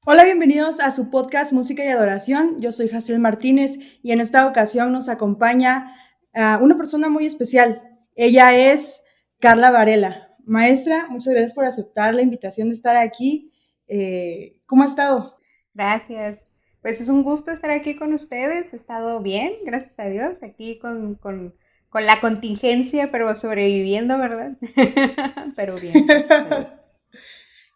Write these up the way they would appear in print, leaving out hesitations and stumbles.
Hola, bienvenidos a su podcast Música y Adoración. Yo soy Jaciel Martínez y en esta ocasión nos acompaña una persona muy especial. Ella es Carla Varela. Maestra, muchas gracias por aceptar la invitación de estar aquí. ¿Cómo ha estado? Gracias. Pues es un gusto estar aquí con ustedes. He estado bien, gracias a Dios, aquí con la contingencia, pero sobreviviendo, ¿verdad? Pero bien, gracias a Dios.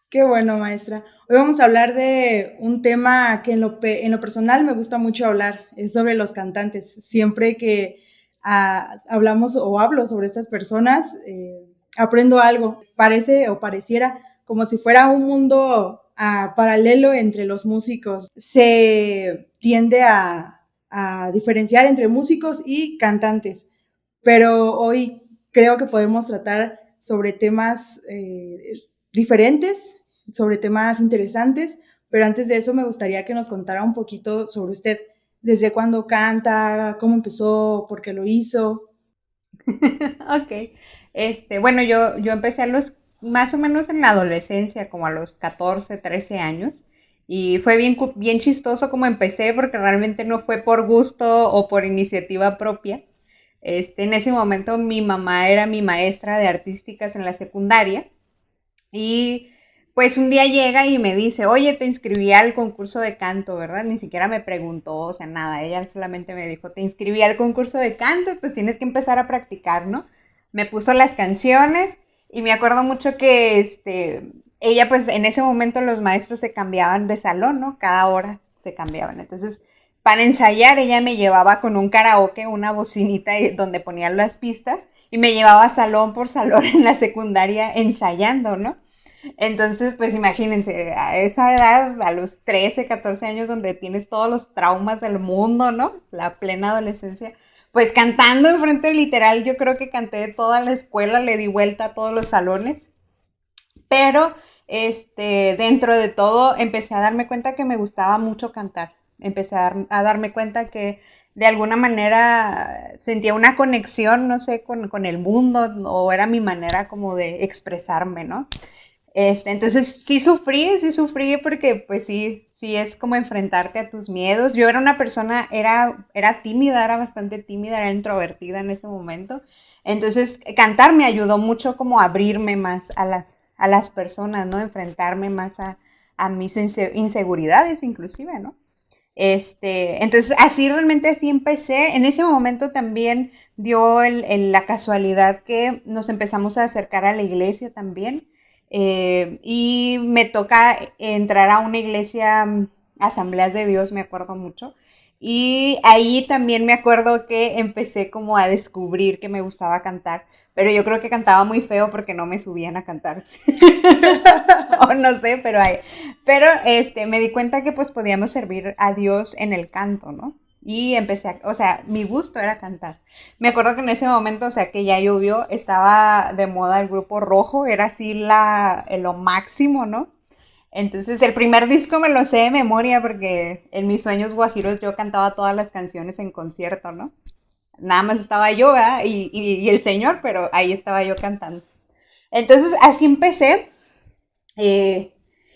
Qué bueno, maestra. Hoy vamos a hablar de un tema que en lo personal me gusta mucho hablar, es sobre los cantantes. Siempre que hablamos o hablo sobre estas personas, aprendo algo. Parece o pareciera como si fuera un mundo paralelo entre los músicos. Se tiende a diferenciar entre músicos y cantantes, pero hoy creo que podemos tratar sobre temas diferentes, sobre temas interesantes, pero antes de eso me gustaría que nos contara un poquito sobre usted, desde cuándo canta, cómo empezó, por qué lo hizo. Ok. Bueno, yo empecé más o menos en la adolescencia, como a los 14, 13 años. Y fue bien chistoso como empecé, porque realmente no fue por gusto o por iniciativa propia. En ese momento mi mamá era mi maestra de artísticas en la secundaria. Y pues un día llega y me dice, oye, te inscribí al concurso de canto, ¿verdad? Ni siquiera me preguntó, o sea, nada, ella solamente me dijo, te inscribí al concurso de canto, pues tienes que empezar a practicar, ¿no? Me puso las canciones y me acuerdo mucho que ella pues en ese momento los maestros se cambiaban de salón, ¿no? Cada hora se cambiaban. Entonces, para ensayar ella me llevaba con un karaoke, una bocinita donde ponían las pistas y me llevaba salón por salón en la secundaria ensayando, ¿no? Entonces, pues imagínense, a esa edad, a los 13, 14 años, donde tienes todos los traumas del mundo, ¿no? La plena adolescencia, pues cantando enfrente literal, yo creo que canté toda la escuela, le di vuelta a todos los salones, pero dentro de todo empecé a darme cuenta que me gustaba mucho cantar, empecé a darme cuenta que de alguna manera sentía una conexión, no sé, con el mundo, o era mi manera como de expresarme, ¿no? Entonces sí sufrí porque pues sí es como enfrentarte a tus miedos. Yo era una persona, era tímida, era bastante tímida, era introvertida en ese momento. Entonces cantar me ayudó mucho como a abrirme más a las personas, ¿no? Enfrentarme más a mis inseguridades inclusive, ¿no? Entonces así realmente así empecé. En ese momento también dio la casualidad que nos empezamos a acercar a la iglesia también. Y me toca entrar a una iglesia, Asambleas de Dios, me acuerdo mucho. Y ahí también me acuerdo que empecé como a descubrir que me gustaba cantar, pero yo creo que cantaba muy feo porque no me subían a cantar. O no sé, pero me di cuenta que pues podíamos servir a Dios en el canto, ¿no? Y o sea, mi gusto era cantar. Me acuerdo que en ese momento, o sea, que ya llovió, estaba de moda el grupo Rojo, era así lo máximo, ¿no? Entonces, el primer disco me lo sé de memoria porque en mis sueños guajiros yo cantaba todas las canciones en concierto, ¿no? Nada más estaba yo, ¿verdad? Y el señor, pero ahí estaba yo cantando. Entonces, así empecé. Eh,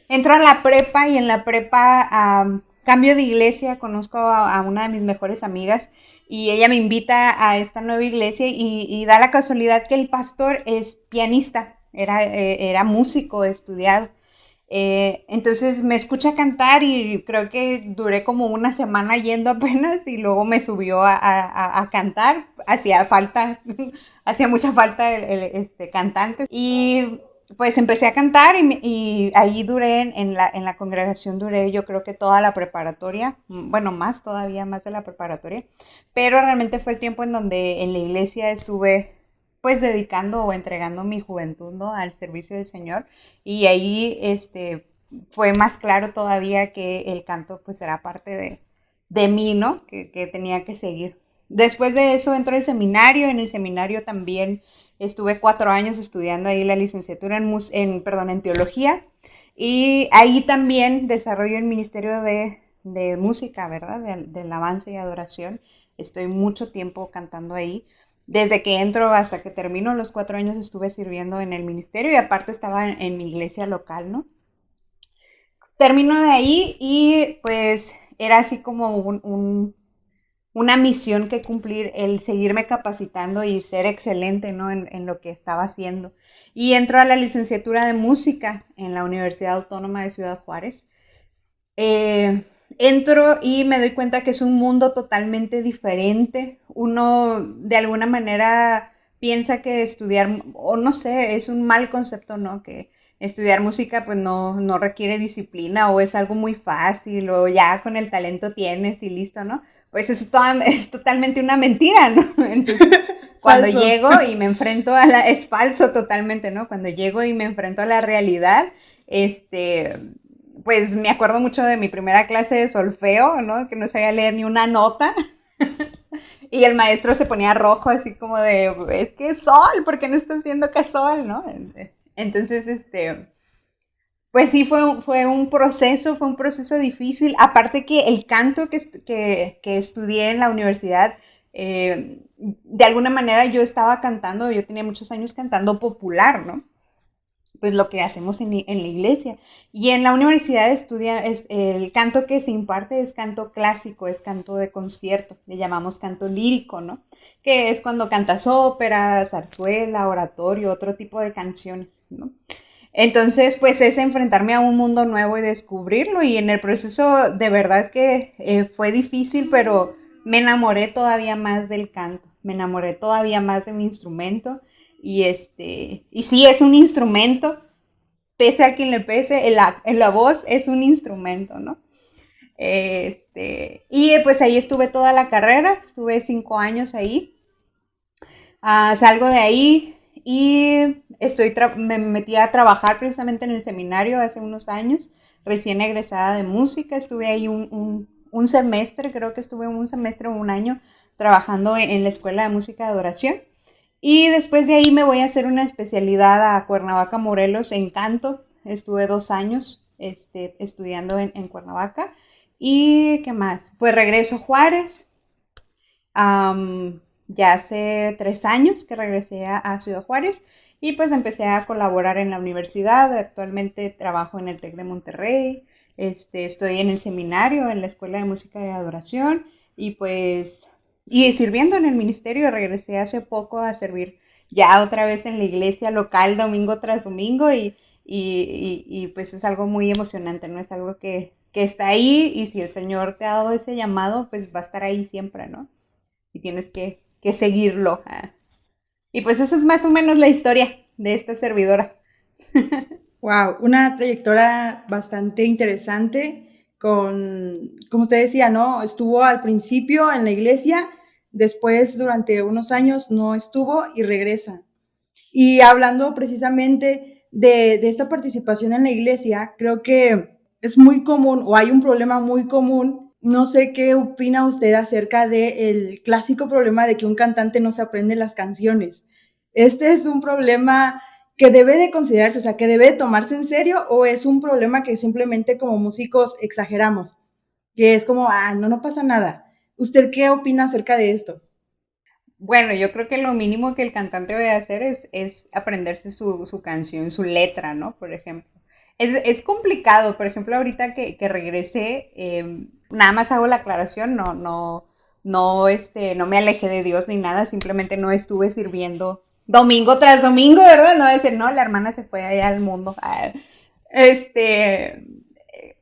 Entro a la prepa y en la prepa cambio de iglesia, conozco a una de mis mejores amigas y ella me invita a esta nueva iglesia y da la casualidad que el pastor es pianista, era músico estudiado. Entonces me escucha cantar y creo que duré como una semana yendo apenas y luego me subió a cantar. Hacía falta, hacía mucha falta este cantante. Y pues empecé a cantar y ahí duré en la congregación, duré yo creo que toda la preparatoria, bueno, más todavía, más de la preparatoria, pero realmente fue el tiempo en donde en la iglesia estuve pues dedicando o entregando mi juventud, ¿no? Al servicio del Señor y ahí fue más claro todavía que el canto pues era parte de mí, ¿no? Que tenía que seguir. Después de eso entró al seminario, en el seminario también estuve 4 años estudiando ahí la licenciatura perdón, en teología y ahí también desarrollo el ministerio de música, ¿verdad? De alabanza y adoración. Estoy mucho tiempo cantando ahí. Desde que entro hasta que termino los 4 años estuve sirviendo en el ministerio y aparte estaba en mi iglesia local, ¿no? termino de ahí y pues era así como una misión que cumplir, el seguirme capacitando y ser excelente, ¿no? En lo que estaba haciendo. Y entro a la licenciatura de música en la Universidad Autónoma de Ciudad Juárez. Eh, Entro y me doy cuenta que es un mundo totalmente diferente. Uno de alguna manera piensa que estudiar, o no sé, es un mal concepto, ¿no? Que estudiar música pues no requiere disciplina o es algo muy fácil o ya con el talento tienes y listo, ¿no? Pues es totalmente una mentira, ¿no? Entonces, cuando Falso. llego y me enfrento a la, es falso totalmente, ¿no? Cuando llego y me enfrento a la realidad, este, pues me acuerdo mucho de mi primera clase de solfeo, ¿no? Que no sabía leer ni una nota. Y el maestro se ponía rojo, así como de, es que es sol, ¿por qué no estás viendo que es sol, no? Entonces, pues sí, fue un proceso difícil. Aparte que el canto que estudié en la universidad, de alguna manera yo estaba cantando, yo tenía muchos años cantando popular, ¿no? Pues lo que hacemos en la iglesia. Y en la universidad el canto que se imparte es canto clásico, es canto de concierto, le llamamos canto lírico, ¿no? Que es cuando cantas ópera, zarzuela, oratorio, otro tipo de canciones, ¿no? Entonces, pues es enfrentarme a un mundo nuevo y descubrirlo. Y en el proceso, de verdad que fue difícil, pero me enamoré todavía más del canto, me enamoré todavía más de mi instrumento. Y sí, es un instrumento, pese a quien le pese, la voz es un instrumento, ¿no? Y pues ahí estuve toda la carrera, estuve 5 años ahí. Salgo de ahí y me metí a trabajar precisamente en el seminario hace unos años, recién egresada de música, estuve ahí un semestre, creo que estuve un semestre o un año trabajando en la Escuela de Música de Adoración. Y después de ahí me voy a hacer una especialidad a Cuernavaca, Morelos, en canto. Estuve 2 años estudiando en Cuernavaca. ¿Y qué más? Pues regreso a Juárez. Ya hace 3 años que regresé a Ciudad Juárez y pues empecé a colaborar en la universidad. Actualmente trabajo en el TEC de Monterrey. Estoy en el seminario, en la Escuela de Música de Adoración y pues y sirviendo en el ministerio. Regresé hace poco a servir ya otra vez en la iglesia local domingo tras domingo y pues es algo muy emocionante, ¿no? Es algo que está ahí y si el Señor te ha dado ese llamado, pues va a estar ahí siempre, ¿no? Y tienes que seguirlo. Y pues esa es más o menos la historia de esta servidora. Wow, una trayectoria bastante interesante como usted decía, ¿no? Estuvo al principio en la iglesia, después durante unos años no estuvo y regresa. Y hablando precisamente de esta participación en la iglesia, creo que es muy común o hay un problema muy común. No sé qué opina usted acerca del clásico problema de que un cantante no se aprende las canciones. Este es un problema que debe de considerarse, o sea, que debe de tomarse en serio o es un problema que simplemente como músicos exageramos, que es como, no pasa nada. ¿Usted qué opina acerca de esto? Bueno, yo creo que lo mínimo que el cantante debe hacer es aprenderse su canción, su letra, ¿no? Por ejemplo. Es complicado, por ejemplo, ahorita que regresé, nada más hago la aclaración, no me alejé de Dios ni nada, simplemente no estuve sirviendo domingo tras domingo, ¿verdad? No decir, no, la hermana se fue allá al mundo. Este,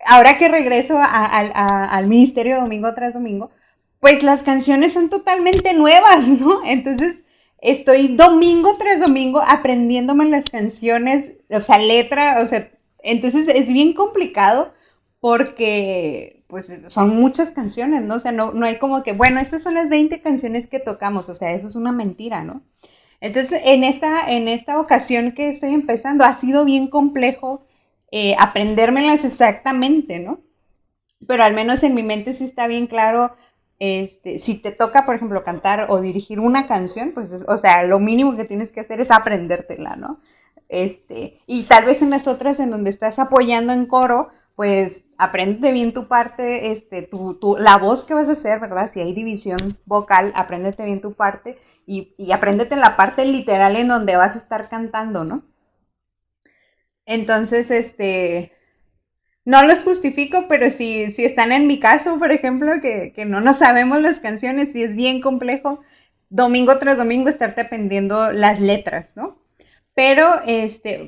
ahora que regreso al ministerio domingo tras domingo, pues las canciones son totalmente nuevas, ¿no? Entonces estoy domingo tras domingo aprendiéndome las canciones, o sea, letra, o sea, entonces es bien complicado porque pues son muchas canciones, ¿no? O sea, no hay como que, bueno, estas son las 20 canciones que tocamos, o sea, eso es una mentira, ¿no? Entonces, en esta ocasión que estoy empezando, ha sido bien complejo aprendérmelas exactamente, ¿no? Pero al menos en mi mente sí está bien claro, si te toca, por ejemplo, cantar o dirigir una canción, pues, o sea, lo mínimo que tienes que hacer es aprendértela, ¿no? Y tal vez en las otras en donde estás apoyando en coro, pues apréndete bien tu parte, la voz que vas a hacer, ¿verdad? Si hay división vocal, apréndete bien tu parte y apréndete la parte literal en donde vas a estar cantando, ¿no? Entonces, No los justifico, pero si están en mi caso, por ejemplo, que no nos sabemos las canciones, sí es bien complejo domingo tras domingo estarte aprendiendo las letras, ¿no? Pero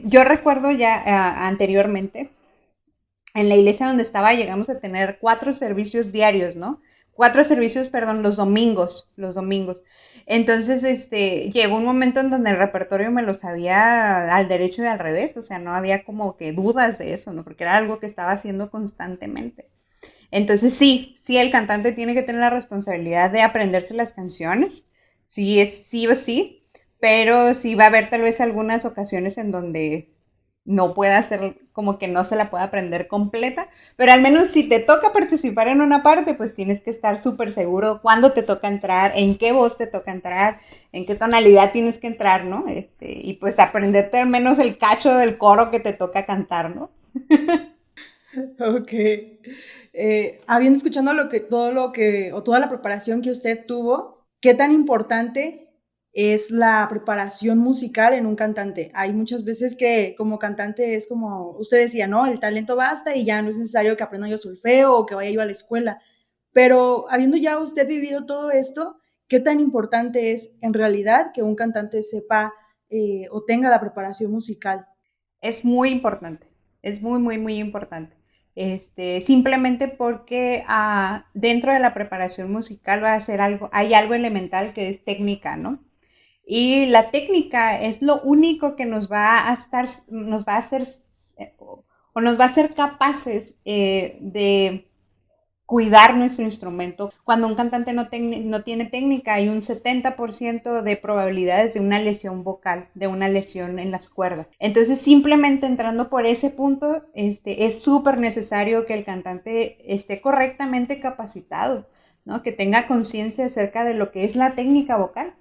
yo recuerdo ya anteriormente, en la iglesia donde estaba llegamos a tener 4 servicios diarios, ¿no? 4 servicios, perdón, los domingos. Entonces, llegó un momento en donde el repertorio me lo sabía al derecho y al revés, o sea, no había como que dudas de eso, ¿no? Porque era algo que estaba haciendo constantemente. Entonces, sí, el cantante tiene que tener la responsabilidad de aprenderse las canciones, sí es sí o sí, pero sí va a haber tal vez algunas ocasiones en donde no pueda hacer, como que no se la pueda aprender completa, pero al menos si te toca participar en una parte, pues tienes que estar súper seguro cuándo te toca entrar, en qué voz te toca entrar, en qué tonalidad tienes que entrar, ¿no? Y pues aprenderte al menos el cacho del coro que te toca cantar, ¿no? Ok. Habiendo escuchado todo lo que, o toda la preparación que usted tuvo, ¿qué tan importante es la preparación musical en un cantante? Hay muchas veces que como cantante es como, usted decía, ¿no? El talento basta y ya no es necesario que aprenda yo solfeo o que vaya yo a la escuela. Pero habiendo ya usted vivido todo esto, ¿qué tan importante es en realidad que un cantante sepa o tenga la preparación musical? Es muy importante, es muy, muy, muy importante. Simplemente porque dentro de la preparación musical va a ser algo, hay algo elemental que es técnica, ¿no? Y la técnica es lo único que nos va a hacer o nos va a hacer capaces de cuidar nuestro instrumento. Cuando un cantante no tiene técnica, hay un 70% de probabilidades de una lesión vocal, de una lesión en las cuerdas. Entonces, simplemente entrando por ese punto, es súper necesario que el cantante esté correctamente capacitado, ¿no? Que tenga conciencia acerca de lo que es la técnica vocal.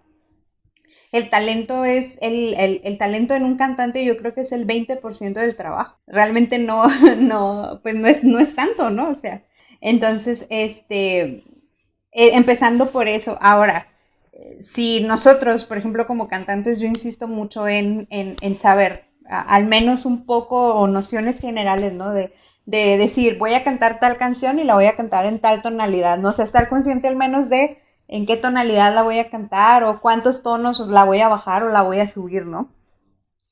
El talento es el talento en un cantante, yo creo que es el 20% del trabajo. Realmente no, no, pues no es tanto, ¿no? O sea, entonces, empezando por eso. Ahora, si nosotros, por ejemplo, como cantantes, yo insisto mucho en saber al menos un poco o nociones generales, ¿no? De decir, voy a cantar tal canción y la voy a cantar en tal tonalidad, no sé, estar consciente al menos de en qué tonalidad la voy a cantar o cuántos tonos la voy a bajar o la voy a subir, ¿no?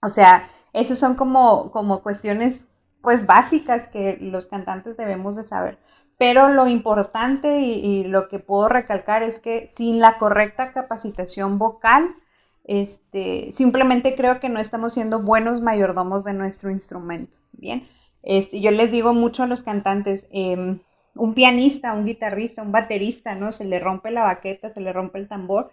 O sea, esas son como cuestiones pues básicas que los cantantes debemos de saber. Pero lo importante y lo que puedo recalcar es que sin la correcta capacitación vocal, simplemente creo que no estamos siendo buenos mayordomos de nuestro instrumento. Bien, yo les digo mucho a los cantantes, un pianista, un guitarrista, un baterista, ¿no? Se le rompe la baqueta, se le rompe el tambor,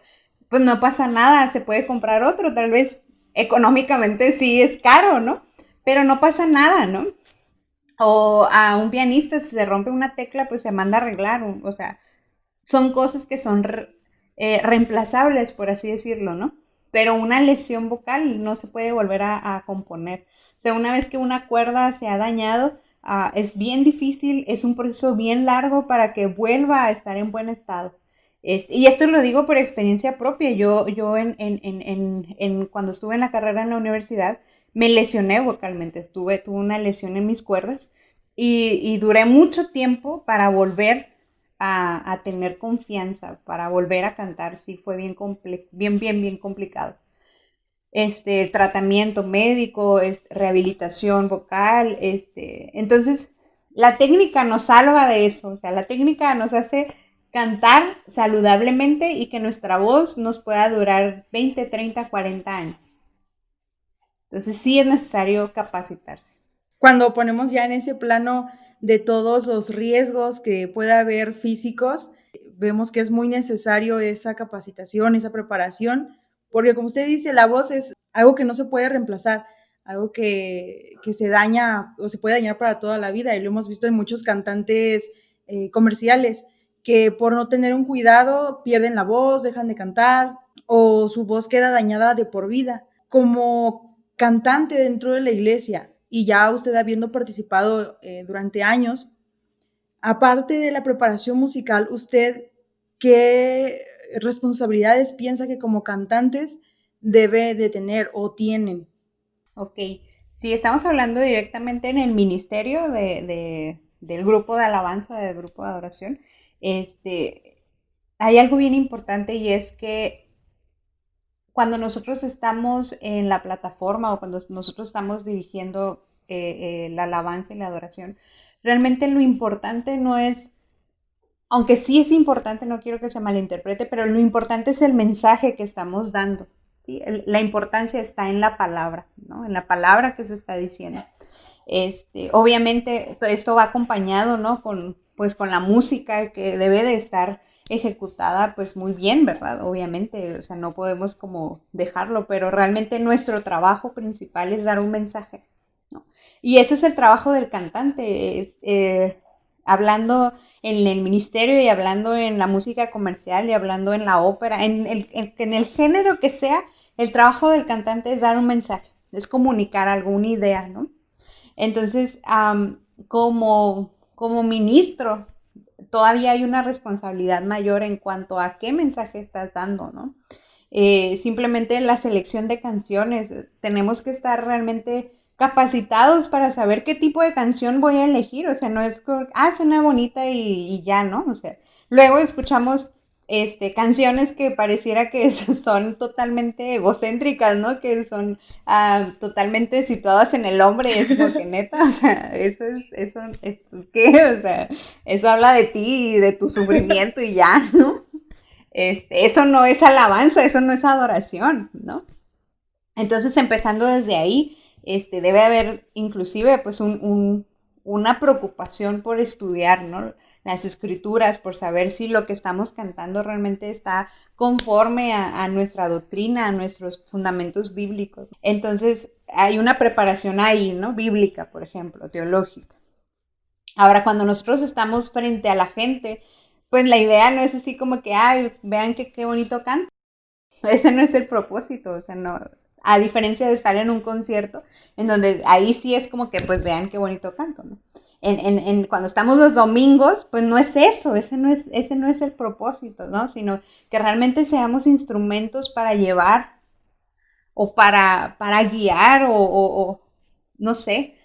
pues no pasa nada, se puede comprar otro, tal vez económicamente sí es caro, ¿no? Pero no pasa nada, ¿no? O a un pianista, si se rompe una tecla, pues se manda a arreglar, o sea, son cosas que son reemplazables, por así decirlo, ¿no? Pero una lesión vocal no se puede volver a componer. O sea, una vez que una cuerda se ha dañado, es bien difícil, es un proceso bien largo para que vuelva a estar en buen estado. Y esto lo digo por experiencia propia. Yo cuando estuve en la carrera en la universidad, me lesioné vocalmente. Tuve una lesión en mis cuerdas y duré mucho tiempo para volver a tener confianza, para volver a cantar. Sí, fue bien complicado. Tratamiento médico, rehabilitación vocal, entonces la técnica nos salva de eso, o sea, la técnica nos hace cantar saludablemente y que nuestra voz nos pueda durar 20, 30, 40 años. Entonces sí es necesario capacitarse. Cuando ponemos ya en ese plano de todos los riesgos que pueda haber físicos, vemos que es muy necesario esa capacitación, esa preparación, porque como usted dice, la voz es algo que no se puede reemplazar, algo que se daña o se puede dañar para toda la vida, y lo hemos visto en muchos cantantes comerciales, que por no tener un cuidado pierden la voz, dejan de cantar, o su voz queda dañada de por vida. Como cantante dentro de la iglesia, y ya usted habiendo participado durante años, aparte de la preparación musical, ¿usted qué responsabilidades piensa que como cantantes debe de tener o tienen? Ok. Si estamos hablando directamente en el ministerio del grupo de alabanza, del grupo de adoración, este, hay algo bien importante y es que cuando nosotros estamos en la plataforma o cuando nosotros estamos dirigiendo la alabanza y la adoración, realmente lo importante no es, aunque sí es importante, no quiero que se malinterprete, pero lo importante es el mensaje que estamos dando. ¿Sí? La importancia está en la palabra, ¿no? En la palabra que se está diciendo. Obviamente esto va acompañado, ¿no? Pues con la música que debe de estar ejecutada pues muy bien, ¿verdad? Obviamente, o sea, no podemos como dejarlo, pero realmente nuestro trabajo principal es dar un mensaje, ¿no? Y ese es el trabajo del cantante, hablando en el ministerio y hablando en la música comercial y hablando en la ópera, en el género que sea, el trabajo del cantante es dar un mensaje, es comunicar alguna idea, ¿no? Entonces, como ministro, todavía hay una responsabilidad mayor en cuanto a qué mensaje estás dando, ¿no? Simplemente la selección de canciones, tenemos que estar realmente capacitados para saber qué tipo de canción voy a elegir, o sea, no es como, suena bonita y ya, ¿no? O sea, luego escuchamos canciones que pareciera que son totalmente egocéntricas, ¿no? Que son totalmente situadas en el hombre, es como que neta, o sea, es que, o sea, eso habla de ti y de tu sufrimiento y ya, ¿no? Eso no es alabanza, eso no es adoración, ¿no? Entonces, empezando desde ahí, debe haber inclusive pues una preocupación por estudiar, ¿no? Las escrituras, por saber si lo que estamos cantando realmente está conforme a nuestra doctrina, a nuestros fundamentos bíblicos. Entonces, hay una preparación ahí, ¿no? Bíblica, por ejemplo, teológica. Ahora, cuando nosotros estamos frente a la gente, pues la idea no es así como que, ay, vean qué bonito canta. Ese no es el propósito, o sea, no, a diferencia de estar en un concierto, en donde ahí sí es como que, pues vean qué bonito canto, ¿no? Cuando estamos los domingos, pues no es eso, ese no es el propósito, ¿no? Sino que realmente seamos instrumentos para llevar o para guiar o no sé,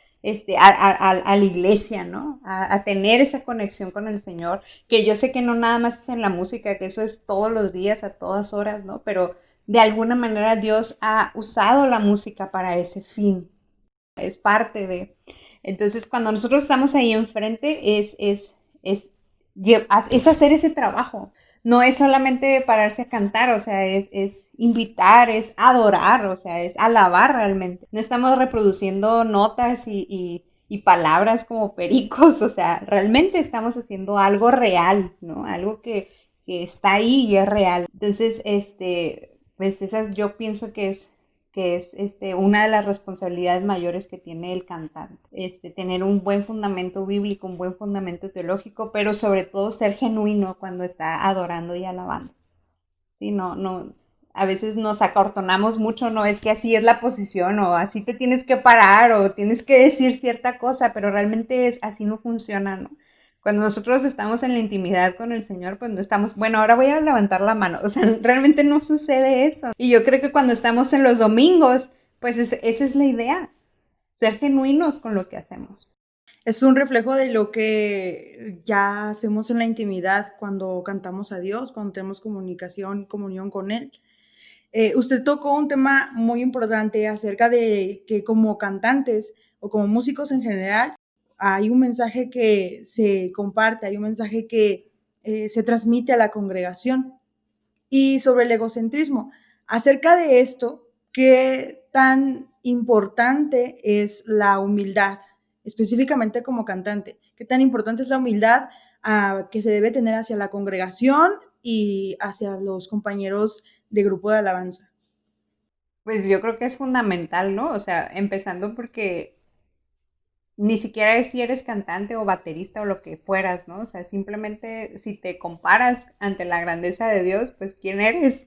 a la iglesia, ¿no? A tener esa conexión con el Señor, que yo sé que no nada más es en la música, que eso es todos los días, a todas horas, ¿no? Pero de alguna manera Dios ha usado la música para ese fin, es parte de. Entonces, cuando nosotros estamos ahí enfrente, es hacer ese trabajo. No es solamente pararse a cantar, o sea, es invitar, es adorar, o sea, es alabar realmente. No estamos reproduciendo notas y palabras como pericos, o sea, realmente estamos haciendo algo real, ¿no? Algo que está ahí y es real. Entonces, pues esas yo pienso que es una de las responsabilidades mayores que tiene el cantante, tener un buen fundamento bíblico, un buen fundamento teológico, pero sobre todo ser genuino cuando está adorando y alabando. Sí, no, a veces nos acortonamos mucho, no es que así es la posición o así te tienes que parar o tienes que decir cierta cosa, pero realmente así no funciona, ¿no? Cuando nosotros estamos en la intimidad con el Señor, pues no estamos, bueno, ahora voy a levantar la mano, o sea, realmente no sucede eso. Y yo creo que cuando estamos en los domingos, pues esa es la idea, ser genuinos con lo que hacemos. Es un reflejo de lo que ya hacemos en la intimidad cuando cantamos a Dios, cuando tenemos comunicación, comunión con Él. Usted tocó un tema muy importante acerca de que como cantantes o como músicos en general, hay un mensaje que se comparte, hay un mensaje que se transmite a la congregación. Y sobre el egocentrismo, acerca de esto, ¿qué tan importante es la humildad, específicamente como cantante? ¿Qué tan importante es la humildad que se debe tener hacia la congregación y hacia los compañeros de grupo de alabanza? Pues yo creo que es fundamental, ¿no? O sea, empezando porque ni siquiera es si eres cantante o baterista o lo que fueras, ¿no? O sea, simplemente si te comparas ante la grandeza de Dios, pues ¿quién eres?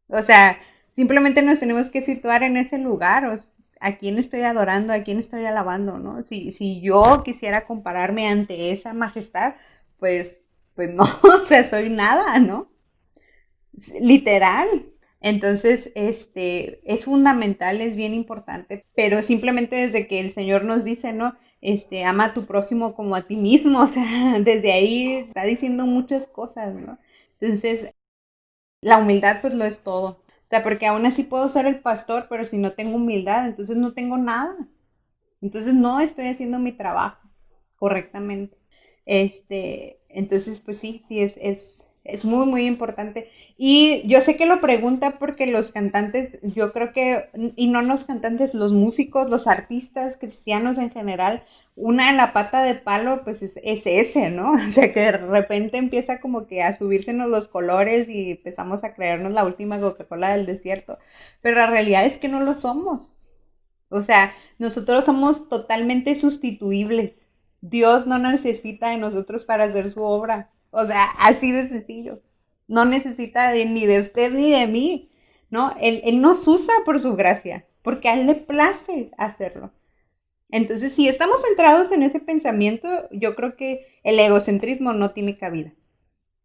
O sea, simplemente nos tenemos que situar en ese lugar, a quién estoy adorando, a quién estoy alabando, ¿no? Si yo quisiera compararme ante esa majestad, pues no, o sea, soy nada, ¿no? Literal. Entonces, es fundamental, es bien importante, pero simplemente desde que el Señor nos dice, ¿no? Ama a tu prójimo como a ti mismo, o sea, desde ahí está diciendo muchas cosas, ¿no? Entonces, la humildad pues lo es todo. O sea, porque aún así puedo ser el pastor, pero si no tengo humildad, entonces no tengo nada. Entonces no estoy haciendo mi trabajo correctamente. Entonces, pues sí, sí, es muy, muy importante. Y yo sé que lo pregunta porque los cantantes, yo creo que, y no los cantantes, los músicos, los artistas cristianos en general, una en la pata de palo, pues es ese, ¿no? O sea, que de repente empieza como que a subírsenos los colores y empezamos a creernos la última Coca-Cola del desierto. Pero la realidad es que no lo somos. O sea, nosotros somos totalmente sustituibles. Dios no necesita de nosotros para hacer su obra. O sea, así de sencillo. No necesita ni de usted ni de mí. ¿No? Él nos usa por su gracia, porque a Él le place hacerlo. Entonces, si estamos centrados en ese pensamiento, yo creo que el egocentrismo no tiene cabida.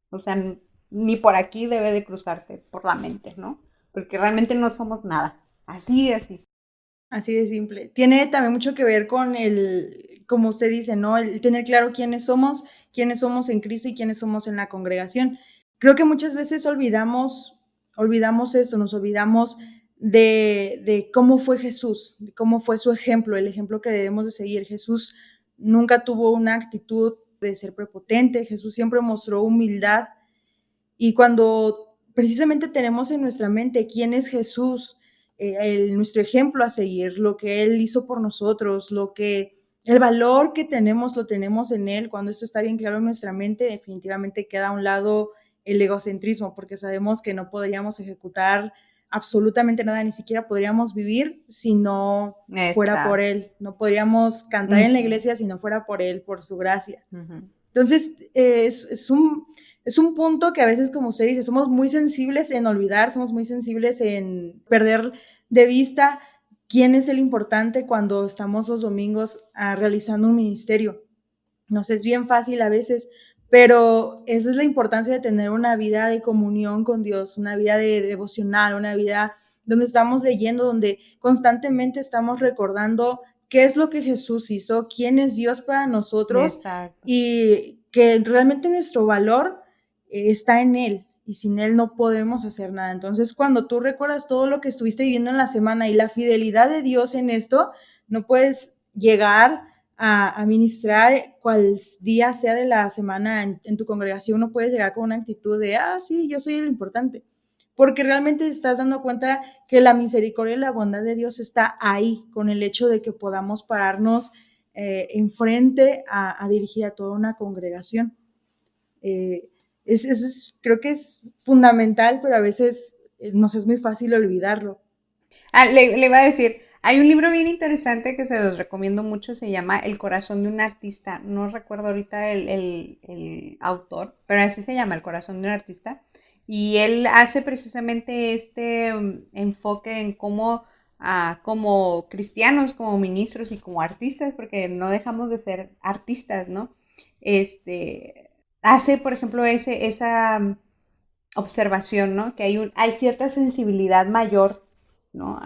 O sea, ni por aquí debe de cruzarte por la mente, ¿no? Porque realmente no somos nada. Así, así. Así de simple. Tiene también mucho que ver con el, como usted dice, ¿no? El tener claro quiénes somos en Cristo y quiénes somos en la congregación. Creo que muchas veces olvidamos esto, nos olvidamos de cómo fue Jesús, de cómo fue su ejemplo, el ejemplo que debemos de seguir. Jesús nunca tuvo una actitud de ser prepotente, Jesús siempre mostró humildad, y cuando precisamente tenemos en nuestra mente quién es Jesús, nuestro ejemplo a seguir, lo que Él hizo por nosotros, el valor que tenemos, lo tenemos en Él. Cuando esto está bien claro en nuestra mente, definitivamente queda a un lado el egocentrismo, porque sabemos que no podríamos ejecutar absolutamente nada, ni siquiera podríamos vivir si no fuera por Exacto. Él. No podríamos cantar en la Ujú, iglesia si no fuera por Él, por su gracia. ujú. Entonces, es un punto que a veces, como usted dice, somos muy sensibles en olvidar, somos muy sensibles en perder de vista quién es el importante cuando estamos los domingos realizando un ministerio. Nos es bien fácil a veces, pero esa es la importancia de tener una vida de comunión con Dios, una vida de devocional, una vida donde estamos leyendo, donde constantemente estamos recordando qué es lo que Jesús hizo, quién es Dios para nosotros Exacto. y que realmente nuestro valor está en Él y sin Él no podemos hacer nada. Entonces, cuando tú recuerdas todo lo que estuviste viviendo en la semana y la fidelidad de Dios en esto, no puedes llegar a ministrar cual día sea de la semana en tu congregación, no puedes llegar con una actitud de, sí, yo soy lo importante, porque realmente estás dando cuenta que la misericordia y la bondad de Dios está ahí, con el hecho de que podamos pararnos enfrente a dirigir a toda una congregación. Eh, creo que es fundamental, pero a veces nos es muy fácil olvidarlo. Le iba a decir, hay un libro bien interesante que se los recomiendo mucho, se llama El corazón de un artista. No recuerdo ahorita el autor, pero así se llama, El corazón de un artista. Y él hace precisamente este enfoque en cómo, como cristianos, como ministros y como artistas, porque no dejamos de ser artistas, ¿no? Hace, por ejemplo, esa observación, ¿no? Que hay cierta sensibilidad mayor, ¿no?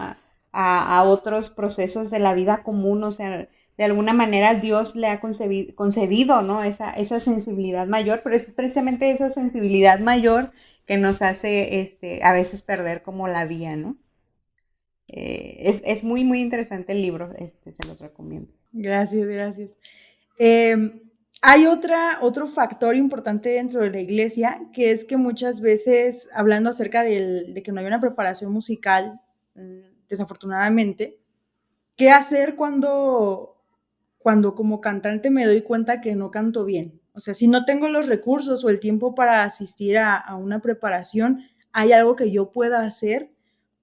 A otros procesos de la vida común, o sea, de alguna manera Dios le ha concedido, ¿no? Esa sensibilidad mayor, pero es precisamente esa sensibilidad mayor que nos hace, a veces perder como la vía, ¿no? Es muy, muy interesante el libro, se los recomiendo. Gracias, gracias. Hay otro factor importante dentro de la iglesia, que es que muchas veces, hablando acerca de que no hay una preparación musical, desafortunadamente, ¿qué hacer cuando como cantante me doy cuenta que no canto bien? O sea, si no tengo los recursos o el tiempo para asistir a una preparación, ¿hay algo que yo pueda hacer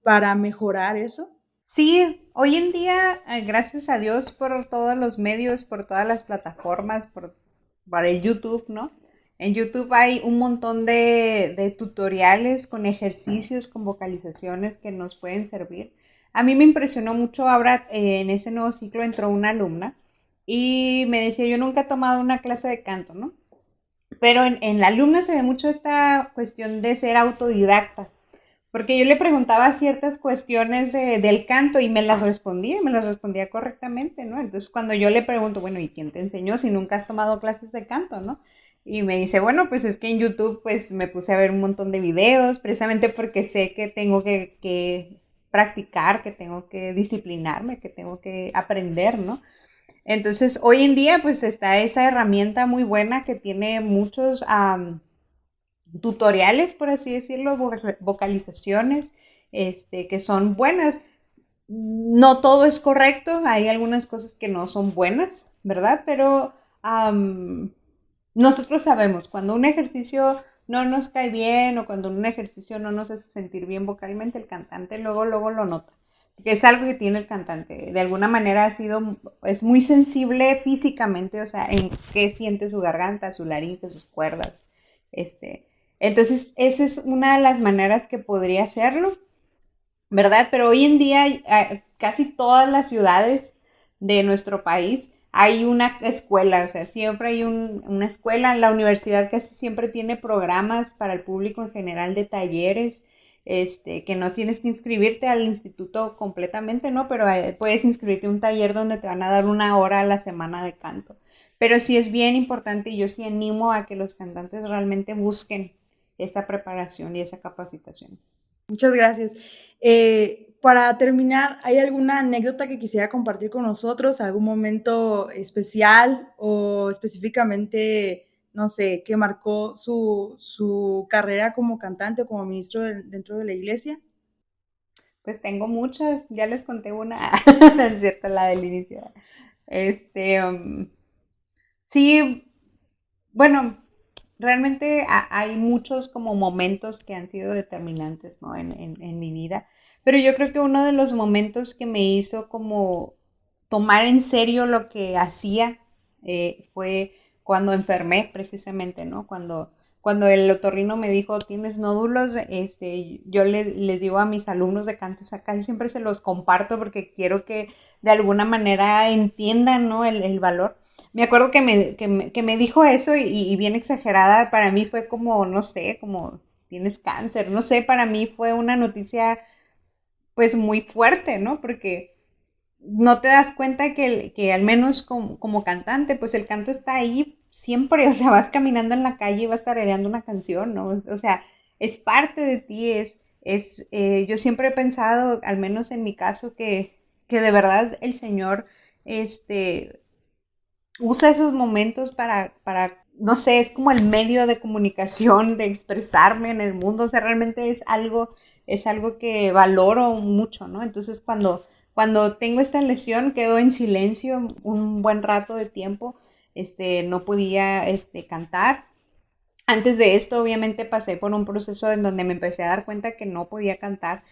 para mejorar eso? Sí, hoy en día, gracias a Dios por todos los medios, por todas las plataformas, por el YouTube, ¿no? En YouTube hay un montón de tutoriales con ejercicios, con vocalizaciones que nos pueden servir. A mí me impresionó mucho ahora, en ese nuevo ciclo entró una alumna y me decía, yo nunca he tomado una clase de canto, ¿no? Pero en la alumna se ve mucho esta cuestión de ser autodidacta, Porque yo le preguntaba ciertas cuestiones del canto y me las respondía correctamente, ¿no? Entonces cuando yo le pregunto, bueno, ¿y quién te enseñó si nunca has tomado clases de canto, ¿no? Y me dice, bueno, pues es que en YouTube pues me puse a ver un montón de videos, precisamente porque sé que tengo que practicar, que tengo que disciplinarme, que tengo que aprender, ¿no? Entonces, hoy en día, pues está esa herramienta muy buena que tiene muchos tutoriales, por así decirlo, vocalizaciones, que son buenas. No todo es correcto, hay algunas cosas que no son buenas, ¿verdad? Pero nosotros sabemos cuando un ejercicio no nos cae bien o cuando un ejercicio no nos hace sentir bien vocalmente, el cantante luego, luego lo nota. Porque es algo que tiene el cantante. De alguna manera es muy sensible físicamente, o sea, en qué siente su garganta, su laringe, sus cuerdas. Este, entonces, esa es una de las maneras que podría hacerlo. ¿Verdad? Pero hoy en día casi todas las ciudades de nuestro país hay una escuela, o sea, siempre hay una escuela, la universidad casi siempre tiene programas para el público en general de talleres, que no tienes que inscribirte al instituto completamente, ¿no? Pero puedes inscribirte a un taller donde te van a dar 1 hora a la semana de canto. Pero sí es bien importante y yo sí animo a que los cantantes realmente busquen esa preparación y esa capacitación. Muchas gracias. Para terminar, ¿hay alguna anécdota que quisiera compartir con nosotros? ¿Algún momento especial o específicamente, no sé, que marcó su carrera como cantante o como ministro dentro de la iglesia? Pues tengo muchas, ya les conté una, no es cierto, la del inicio. Este, um, sí, bueno, realmente hay muchos como momentos que han sido determinantes, ¿no? En mi vida, pero yo creo que uno de los momentos que me hizo como tomar en serio lo que hacía fue cuando enfermé precisamente, ¿no? Cuando el otorrino me dijo, tienes nódulos, yo les digo a mis alumnos de canto, o sea, casi siempre se los comparto porque quiero que de alguna manera entiendan, ¿no? El valor. Me acuerdo que me dijo eso y bien exagerada, para mí fue como, no sé, como tienes cáncer, no sé, para mí fue una noticia pues muy fuerte, ¿no? Porque no te das cuenta que al menos como cantante, pues el canto está ahí siempre, o sea, vas caminando en la calle y vas tarareando una canción, ¿no? O sea, es parte de ti, yo siempre he pensado, al menos en mi caso, que de verdad el Señor, este, usa esos momentos no sé, es como el medio de comunicación, de expresarme en el mundo, o sea, realmente es algo que valoro mucho, ¿no? Entonces, cuando tengo esta lesión, quedo en silencio un buen rato de tiempo, no podía, cantar. Antes de esto, obviamente, pasé por un proceso en donde me empecé a dar cuenta que no podía cantar.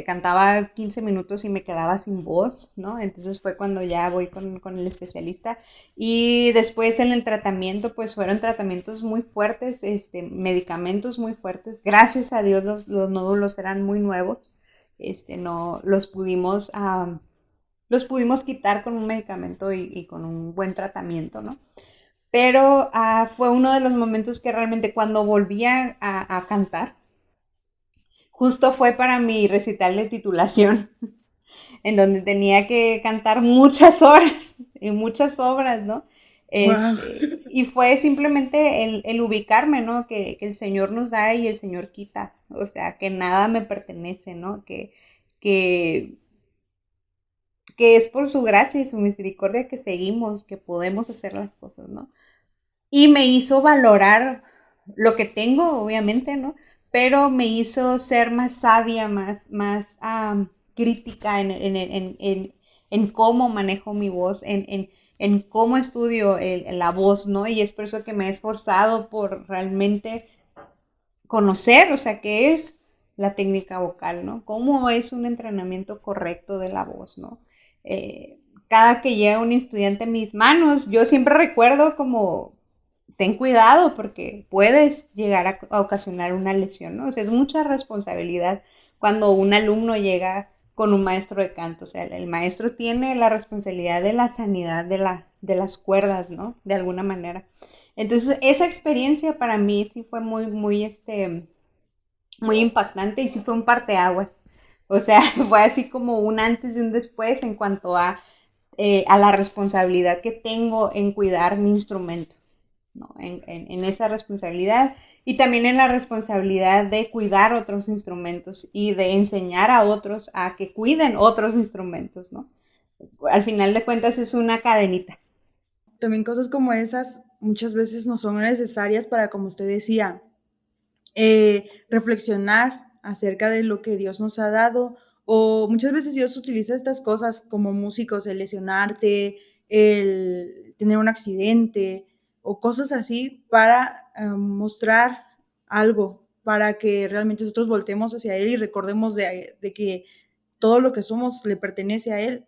Cantaba 15 minutos y me quedaba sin voz, ¿no? Entonces fue cuando ya voy con el especialista. Y después en el tratamiento, pues fueron tratamientos muy fuertes, medicamentos muy fuertes. Gracias a Dios los nódulos eran muy nuevos. No, los pudimos quitar con un medicamento y con un buen tratamiento, ¿no? Pero fue uno de los momentos que realmente cuando volví a cantar, justo fue para mi recital de titulación, en donde tenía que cantar muchas horas y muchas obras, ¿no? Wow. Y fue simplemente el ubicarme, ¿no? Que el Señor nos da y el Señor quita, o sea, que nada me pertenece, ¿no? Que, que es por su gracia y su misericordia que seguimos, que podemos hacer las cosas, ¿no? Y me hizo valorar lo que tengo, obviamente, ¿no? Pero me hizo ser más sabia, más crítica en cómo manejo mi voz, en cómo estudio la voz, ¿no? Y es por eso que me he esforzado por realmente conocer, o sea, qué es la técnica vocal, ¿no? Cómo es un entrenamiento correcto de la voz, ¿no? Cada que llega un estudiante a mis manos, yo siempre recuerdo como ten cuidado porque puedes llegar a ocasionar una lesión, ¿no? O sea, es mucha responsabilidad cuando un alumno llega con un maestro de canto, o sea, el maestro tiene la responsabilidad de la sanidad de las cuerdas, ¿no? De alguna manera. Entonces, esa experiencia para mí sí fue muy, muy, muy impactante y sí fue un parteaguas. O sea, fue así como un antes y un después en cuanto a la responsabilidad que tengo en cuidar mi instrumento, ¿no? En esa responsabilidad y también en la responsabilidad de cuidar otros instrumentos y de enseñar a otros a que cuiden otros instrumentos, ¿no? Al final de cuentas es una cadenita. También cosas como esas muchas veces no son necesarias para, como usted decía, reflexionar acerca de lo que Dios nos ha dado, o muchas veces Dios utiliza estas cosas como músicos, el lesionarte, el tener un accidente o cosas así para mostrar algo, para que realmente nosotros voltemos hacia Él y recordemos de que todo lo que somos le pertenece a Él.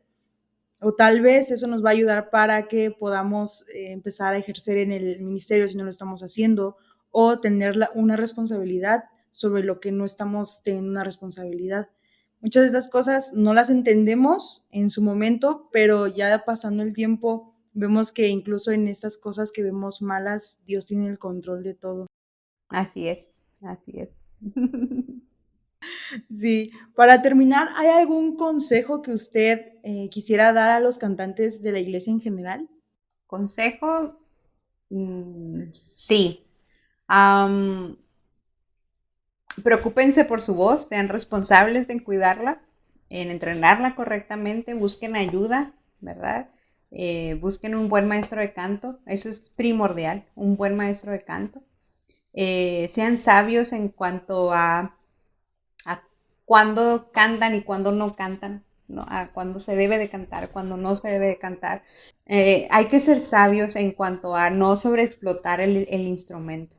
O tal vez eso nos va a ayudar para que podamos empezar a ejercer en el ministerio si no lo estamos haciendo, o tener una responsabilidad sobre lo que no estamos teniendo una responsabilidad. Muchas de estas cosas no las entendemos en su momento, pero ya pasando el tiempo vemos que incluso en estas cosas que vemos malas, Dios tiene el control de todo. Así es, así es. Sí, para terminar, ¿hay algún consejo que usted quisiera dar a los cantantes de la iglesia en general? Consejo, sí. Am, Preocúpense por su voz, sean responsables en cuidarla, en entrenarla correctamente, busquen ayuda, ¿verdad? Busquen un buen maestro de canto, eso es primordial, un buen maestro de canto. Sean sabios en cuanto a cuándo cantan y cuándo no cantan, ¿no? A cuándo se debe de cantar, cuándo no se debe de cantar. Hay que ser sabios en cuanto a no sobreexplotar el instrumento.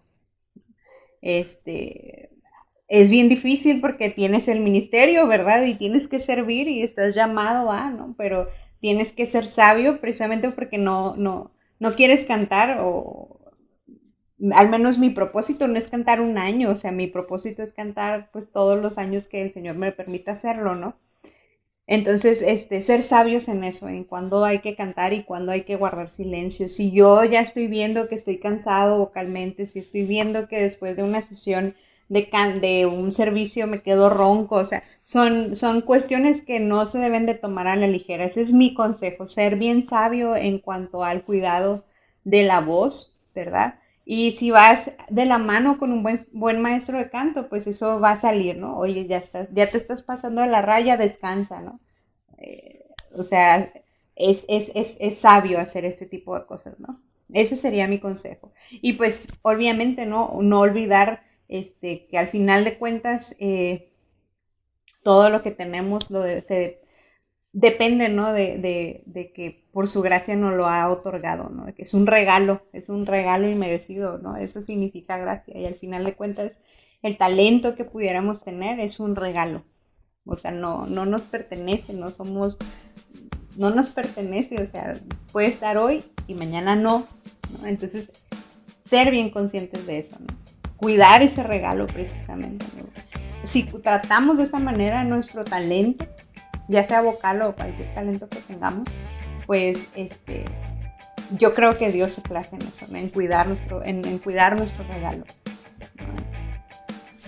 Este, es bien difícil porque tienes el ministerio, ¿verdad? Y tienes que servir y estás llamado a, ¿no? Pero tienes que ser sabio precisamente porque no quieres cantar o al menos mi propósito no es cantar un año, o sea, mi propósito es cantar pues todos los años que el Señor me permita hacerlo, ¿no? Entonces, ser sabios en eso, en cuándo hay que cantar y cuándo hay que guardar silencio. Si yo ya estoy viendo que estoy cansado vocalmente, si estoy viendo que después de una sesión de un servicio me quedo ronco, o sea, son cuestiones que no se deben de tomar a la ligera. Ese es mi consejo, ser bien sabio en cuanto al cuidado de la voz, ¿verdad? Y si vas de la mano con un buen maestro de canto, pues eso va a salir, ¿no? Oye, ya te estás pasando de la raya, descansa, ¿no? O sea, es sabio hacer ese tipo de cosas, ¿no? Ese sería mi consejo. Y pues, obviamente, no olvidar que al final de cuentas, todo lo que tenemos depende, ¿no? De que por su gracia nos lo ha otorgado, ¿no? Que es un regalo inmerecido, ¿no? Eso significa gracia. Y al final de cuentas, el talento que pudiéramos tener es un regalo. O sea, no nos pertenece, no nos pertenece, o sea, puede estar hoy y mañana no, ¿no? Entonces, ser bien conscientes de eso, ¿no? Cuidar ese regalo precisamente, ¿no? Si tratamos de esa manera nuestro talento, ya sea vocal o cualquier talento que tengamos, pues yo creo que Dios se place en eso, ¿no? En cuidar nuestro regalo, ¿no?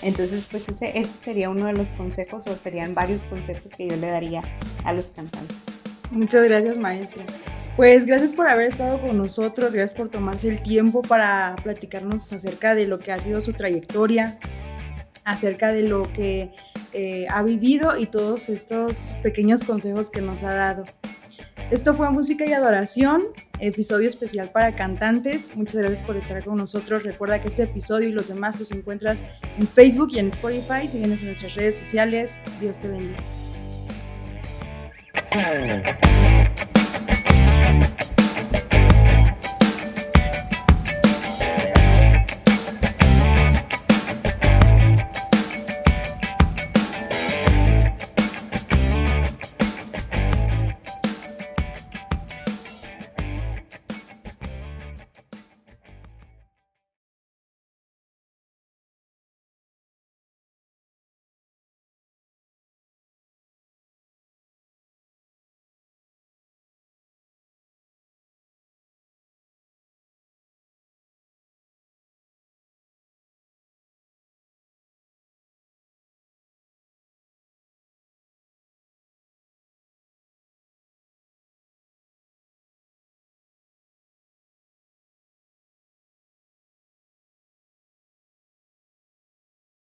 Entonces, pues ese sería uno de los consejos, o serían varios consejos que yo le daría a los cantantes. Muchas gracias, maestra. Pues gracias por haber estado con nosotros, gracias por tomarse el tiempo para platicarnos acerca de lo que ha sido su trayectoria, acerca de lo que ha vivido y todos estos pequeños consejos que nos ha dado. Esto fue Música y Adoración, episodio especial para cantantes. Muchas gracias por estar con nosotros. Recuerda que este episodio y los demás los encuentras en Facebook y en Spotify. Síguenos en nuestras redes sociales. Dios te bendiga.